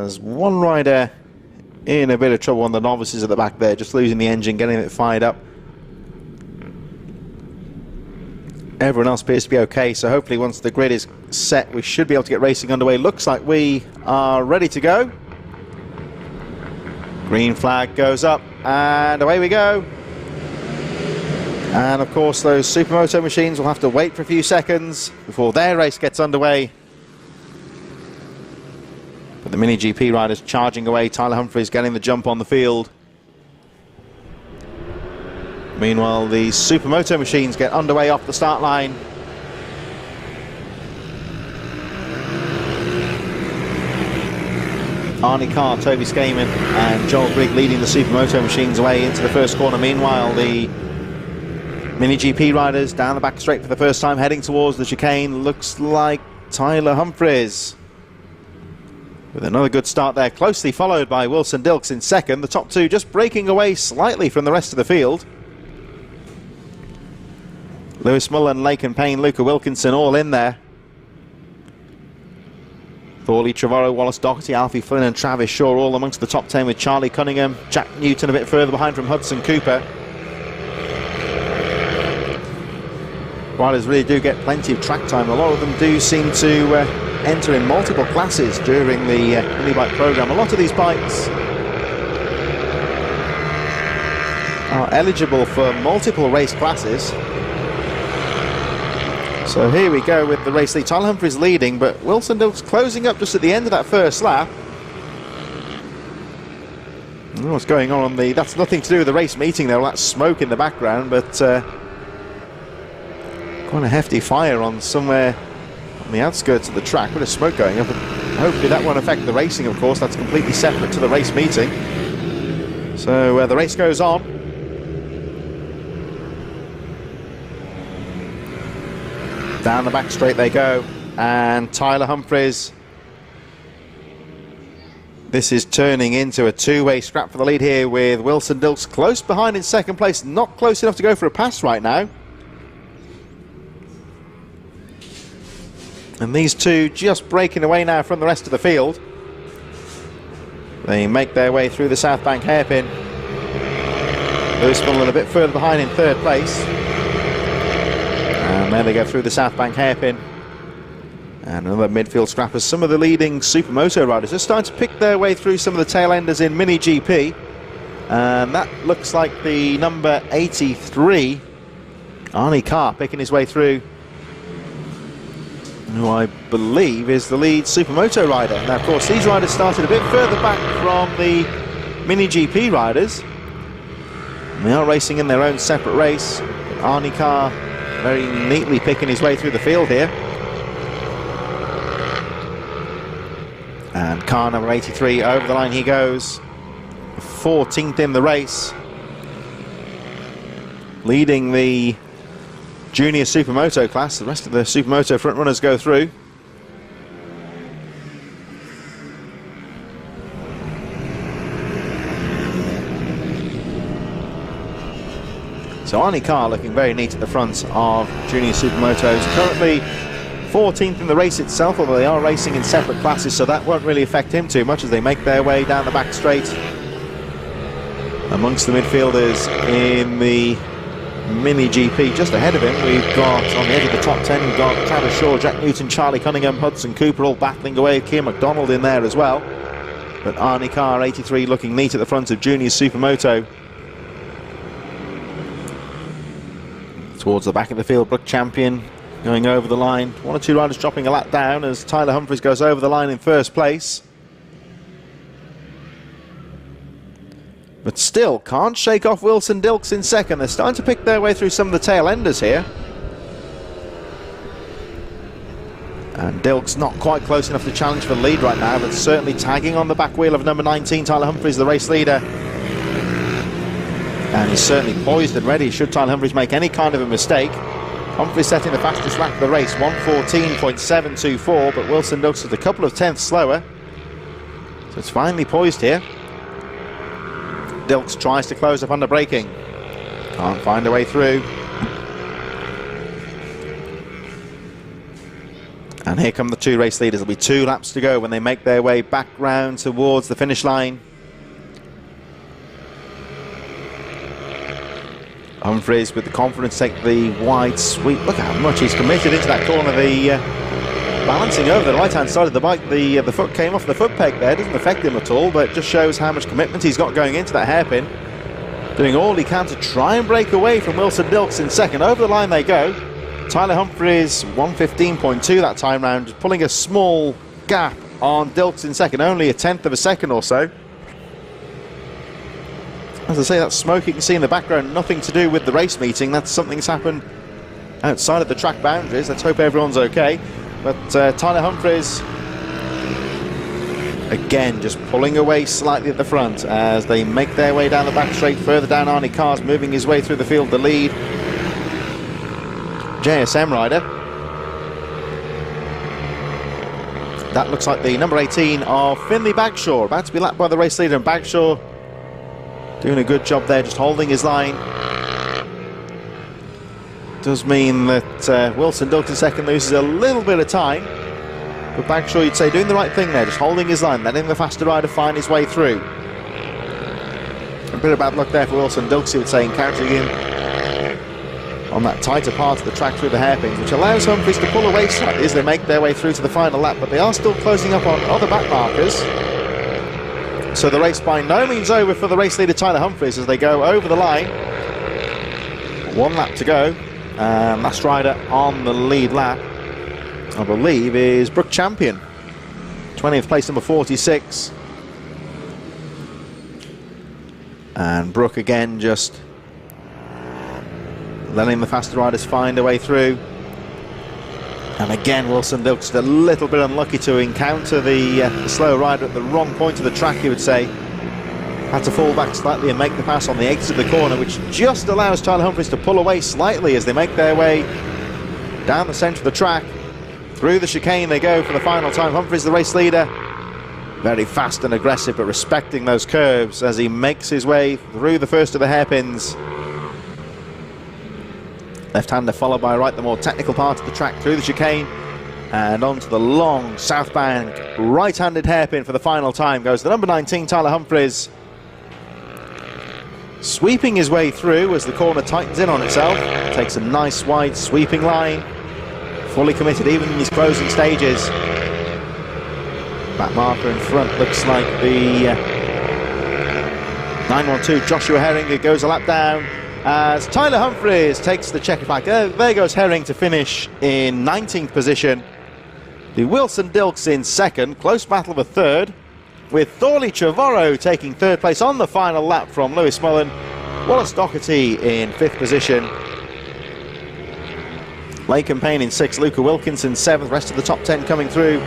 as one rider in a bit of trouble on the novices at the back there, just losing the engine, getting it fired up. Everyone else appears to be okay, so hopefully once the grid is set, we should be able to get racing underway. Looks like we are ready to go. Green flag goes up, and away we go. And of course, those Supermoto machines will have to wait for a few seconds before their race gets underway. But the Mini GP riders charging away. Tyler Humphries getting the jump on the field. Meanwhile, the Supermoto machines get underway off the start line. Arnie Carr, Toby Skaman and Joel Grigg leading the Supermoto machines away into the first corner. Meanwhile, the Mini GP riders down the back straight for the first time, heading towards the chicane. Looks like Tyler Humphries with another good start there, closely followed by Wilson Dilks in second. The top two just breaking away slightly from the rest of the field. Lewis Mullen, Laken Payne, Luca Wilkinson all in there. Thorley, Trevorrow, Wallace Doherty, Alfie Flynn and Travis Shaw all amongst the top 10, with Charlie Cunningham, Jack Newton a bit further behind from Hudson Cooper. Riders really do get plenty of track time. A lot of them do seem to enter in multiple classes during the mini bike program. A lot of these bikes are eligible for multiple race classes. So here we go with the race lead. Tyler Humphries leading, but Wilson Dilks closing up just at the end of that first lap. I don't know what's going on the... That's nothing to do with the race meeting there. Well, that's smoke in the background, but quite a hefty fire on somewhere on the outskirts of the track. Bit of smoke going up. Hopefully that won't affect the racing, of course. That's completely separate to the race meeting. So the race goes on. Down the back straight they go, and Tyler Humphries. This is turning into a two-way scrap for the lead here, with Wilson Dilks close behind in second place, not close enough to go for a pass right now. And these two just breaking away now from the rest of the field. They make their way through the South Bank hairpin. Lewis Mullen a bit further behind in third place. And there they go through the South Bank hairpin. And another midfield scrap as some of the leading Supermoto riders are starting to pick their way through some of the tail enders in Mini GP. And that looks like the number 83, Arnie Carr, picking his way through, who I believe is the lead Supermoto rider. Now, of course, these riders started a bit further back from the Mini GP riders. And they are racing in their own separate race. Arnie Carr very neatly picking his way through the field here. And car number 83 over the line he goes. 14th in the race. Leading the junior Supermoto class. The rest of the Supermoto front runners go through. So Arnie Carr looking very neat at the front of junior Supermotos. Currently 14th in the race itself, although they are racing in separate classes, so that won't really affect him too much as they make their way down the back straight. Amongst the midfielders in the Mini GP, just ahead of him, we've got on the edge of the top 10, we've got Travis Shaw, Jack Newton, Charlie Cunningham, Hudson Cooper all battling away, Keir MacDonald in there as well. But Arnie Carr, 83, looking neat at the front of junior Supermoto. Towards the back of the field, Brook Champion going over the line. One or two riders dropping a lap down as Tyler Humphries goes over the line in first place. But still can't shake off Wilson Dilks in second. They're starting to pick their way through some of the tail enders here. And Dilks not quite close enough to challenge for the lead right now, but certainly tagging on the back wheel of number 19, Tyler Humphries, the race leader. And he's certainly poised and ready should Tyler Humphries make any kind of a mistake. Humphries setting the fastest lap of the race, 1:14.724, but Wilson Dilks is a couple of tenths slower. So it's finally poised here. Dilks tries to close up under braking. Can't find a way through. And here come the two race leaders. There'll be 2 laps to go when they make their way back round towards the finish line. Humphries with the confidence to take the wide sweep. Look how much he's committed into that corner. The balancing over the right-hand side of the bike. The foot came off the foot peg there. Doesn't affect him at all, but it just shows how much commitment he's got going into that hairpin. Doing all he can to try and break away from Wilson Dilks in second. Over the line they go. Tyler Humphries 1:15.2 that time round, pulling a small gap on Dilks in second, only a 1/10 of a second or so. As I say, that smoke you can see in the background, nothing to do with the race meeting. That's something that's happened outside of the track boundaries. Let's hope everyone's okay. But Tyler Humphries, again, just pulling away slightly at the front as they make their way down the back straight. Further down, Arnie Carr's moving his way through the field, the lead. JSM rider. That looks like the number 18 of Finlay Bagshaw, about to be lapped by the race leader, and Bagshaw doing a good job there, just holding his line. Does mean that Wilson Dilks in second loses a little bit of time, but Bagshaw, you'd say, doing the right thing there, just holding his line, letting the faster rider find his way through. A bit of bad luck there for Wilson Dilks, you would say, encountering him on that tighter part of the track through the hairpins, which allows Humphries to pull away slightly as they make their way through to the final lap, but they are still closing up on other back markers. So the race by no means over for the race leader Tyler Humphries as they go over the line. 1 lap to go. Last rider on the lead lap, I believe, is Brooke Champion. 20th place, number 46. And Brooke again just letting the faster riders find a way through. And again, Wilson Dilks a little bit unlucky to encounter the slow rider at the wrong point of the track, you would say. Had to fall back slightly and make the pass on the exit of the corner, which just allows Tyler Humphries to pull away slightly as they make their way down the centre of the track. Through the chicane they go for the final time. Humphries, the race leader, very fast and aggressive, but respecting those curves as he makes his way through the first of the hairpins. Left-hander followed by right, the more technical part of the track, through the chicane and onto the long southbound right-handed hairpin for the final time goes the number 19, Tyler Humphries. Sweeping his way through as the corner tightens in on itself. Takes a nice wide sweeping line. Fully committed even in these closing stages. Back marker in front looks like the 912 Joshua Herring, who goes a lap down as Tyler Humphries takes the checkered flag. There goes Herring to finish in 19th position. The Wilson Dilks in second, close battle for third, with Thorley Trevorrow taking third place on the final lap from Lewis Mullen. Wallace Doherty in 5th position. Laken Payne in 6th, Luca Wilkinson 7th, rest of the top 10 coming through